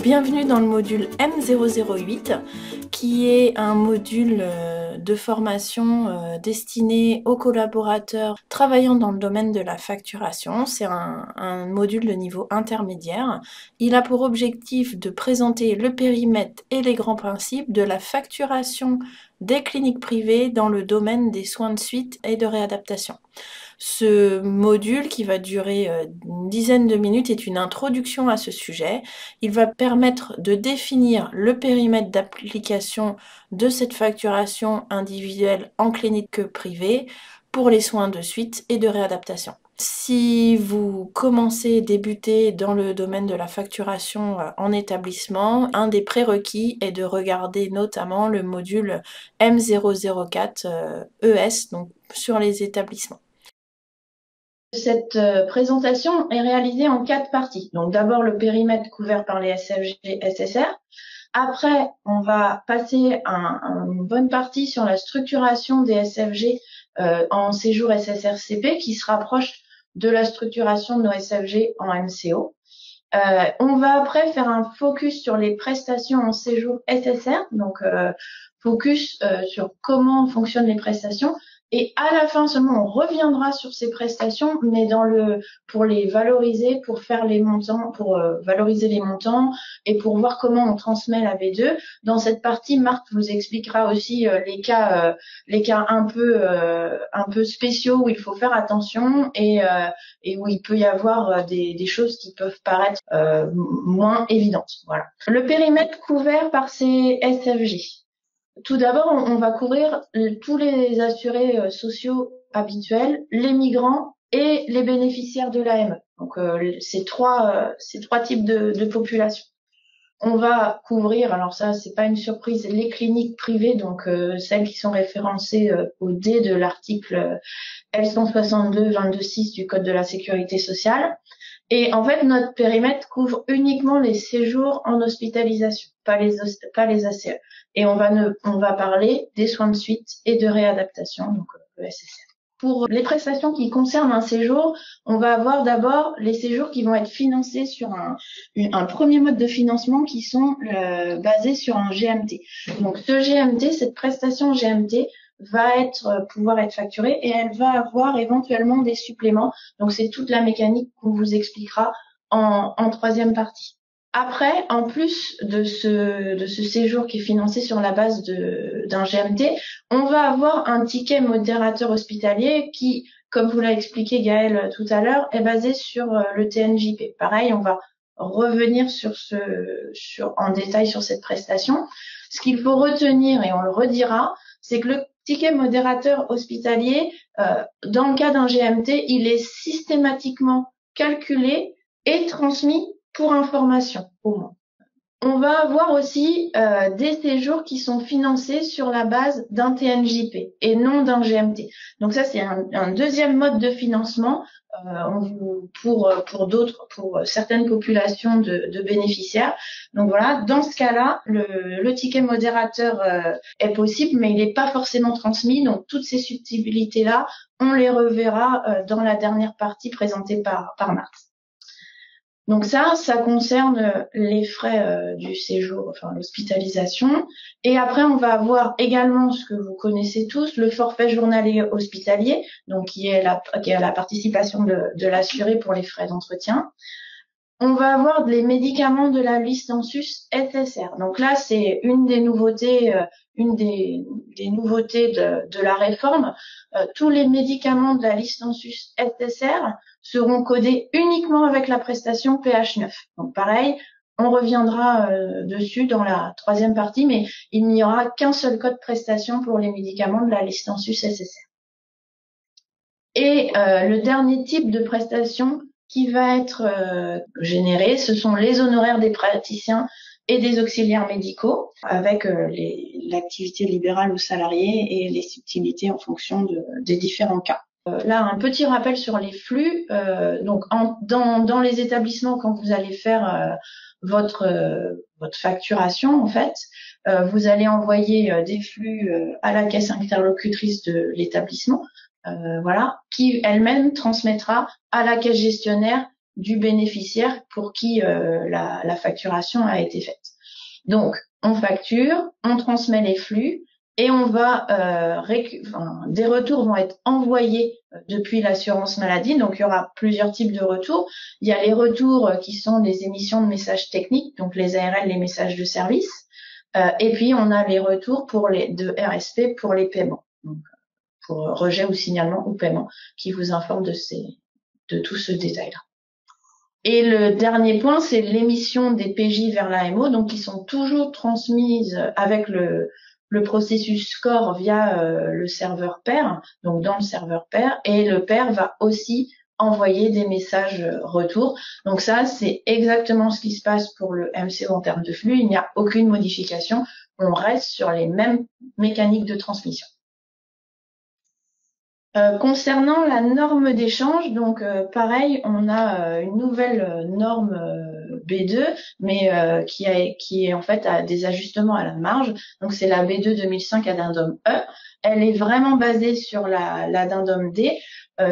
Bienvenue dans le module M008 qui est un module de formation destiné aux collaborateurs travaillant dans le domaine de la facturation. C'est un module de niveau intermédiaire. Il a pour objectif de présenter le périmètre et les grands principes de la facturation des cliniques privées dans le domaine des soins de suite et de réadaptation. Ce module, qui va durer une dizaine de minutes, est une introduction à ce sujet. Il va permettre de définir le périmètre d'application de cette facturation individuelle en clinique privée pour les soins de suite et de réadaptation. Si vous débutez dans le domaine de la facturation en établissement, un des prérequis est de regarder notamment le module M004 ES, donc sur les établissements. Cette présentation est réalisée en 4 parties. Donc d'abord le périmètre couvert par les SFG SSR. Après, on va passer une bonne partie sur la structuration des SFG en séjour SSRCP qui se rapproche de la structuration de nos SFG en MCO. On va après faire un focus sur les prestations en séjour SSR, donc focus sur comment fonctionnent les prestations. Et à la fin seulement, on reviendra sur ces prestations, mais pour les valoriser, pour faire les montants, pour valoriser les montants et pour voir comment on transmet la V2. Dans cette partie, Marc vous expliquera aussi les cas un peu spéciaux où il faut faire attention et où il peut y avoir des choses qui peuvent paraître moins évidentes. Voilà. Le périmètre couvert par ces SFG. Tout d'abord, on va couvrir tous les assurés sociaux habituels, les migrants et les bénéficiaires de l'AME. Donc, ces trois types de population. On va couvrir, alors ça, c'est pas une surprise, les cliniques privées, donc celles qui sont référencées au D de l'article L162-22-6 du Code de la Sécurité sociale. Et en fait, notre périmètre couvre uniquement les séjours en hospitalisation, pas les ACE. Et on va parler des soins de suite et de réadaptation, donc le SSR. Pour les prestations qui concernent un séjour, on va avoir d'abord les séjours qui vont être financés sur un premier mode de financement qui sont basés sur un GMT. Donc ce GMT, cette prestation GMT, va pouvoir être facturée et elle va avoir éventuellement des suppléments. Donc c'est toute la mécanique qu'on vous expliquera en troisième partie. Après, en plus de ce séjour qui est financé sur la base d'un GMT, on va avoir un ticket modérateur hospitalier qui, comme vous l'a expliqué Gaëlle tout à l'heure, est basé sur le TNJP. Pareil, on va revenir en détail sur cette prestation. Ce qu'il faut retenir, et on le redira, c'est que le ticket modérateur hospitalier, dans le cas d'un GMT, il est systématiquement calculé et transmis pour information au moins. On va avoir aussi des séjours qui sont financés sur la base d'un TNJP et non d'un GMT. Donc ça, c'est un deuxième mode de financement pour certaines populations de bénéficiaires. Donc voilà, dans ce cas-là, le ticket modérateur est possible, mais il n'est pas forcément transmis. Donc toutes ces subtilités-là, on les reverra dans la dernière partie présentée par Marc. Donc ça concerne les frais du séjour, enfin l'hospitalisation. Et après, on va avoir également ce que vous connaissez tous, le forfait journalier hospitalier, donc qui est la participation de l'assuré pour les frais d'entretien. On va avoir les médicaments de la liste en sus SSR. Donc là, c'est une des nouveautés, des nouveautés de la réforme. Tous les médicaments de la liste en sus SSR seront codés uniquement avec la prestation PH9. Donc pareil, on reviendra dessus dans la troisième partie, mais il n'y aura qu'un seul code prestation pour les médicaments de la liste en sus SSR. Et le dernier type de prestation qui va être généré, ce sont les honoraires des praticiens et des auxiliaires médicaux, avec l'activité libérale ou salariée et les subtilités en fonction des différents cas. Là, un petit rappel sur les flux. Donc, dans les établissements, quand vous allez faire votre facturation, en fait, vous allez envoyer des flux à la caisse interlocutrice de l'établissement, voilà, qui elle-même transmettra à la caisse gestionnaire du bénéficiaire pour qui la facturation a été faite. Donc, on facture, on transmet les flux et on va des retours vont être envoyés depuis l'assurance maladie. Donc, il y aura plusieurs types de retours. Il y a les retours qui sont les émissions de messages techniques, donc les ARL, les messages de service. Et puis, on a les retours de RSP pour les paiements, donc pour rejet ou signalement ou paiement, qui vous informe de tout ce détail-là. Et le dernier point, c'est l'émission des PJ vers l'AMO, donc qui sont toujours transmises avec le processus score via le serveur pair, donc dans le serveur pair, et le pair va aussi envoyer des messages retour. Donc ça, c'est exactement ce qui se passe pour le MCO en termes de flux. Il n'y a aucune modification. On reste sur les mêmes mécaniques de transmission. Concernant la norme d'échange, donc pareil, on a une nouvelle norme B2, mais qui est en fait à des ajustements à la marge. Donc c'est la B2 2005 addendum E. Elle est vraiment basée sur l'addendum D.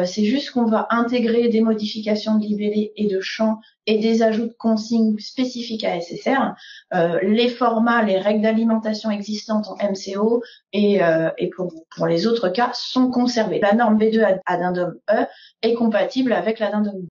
C'est juste qu'on va intégrer des modifications de libellé et de champ et des ajouts de consignes spécifiques à SSR. Les formats, les règles d'alimentation existantes en MCO et pour les autres cas sont conservés. La norme B2 addendum E est compatible avec l'addendum D.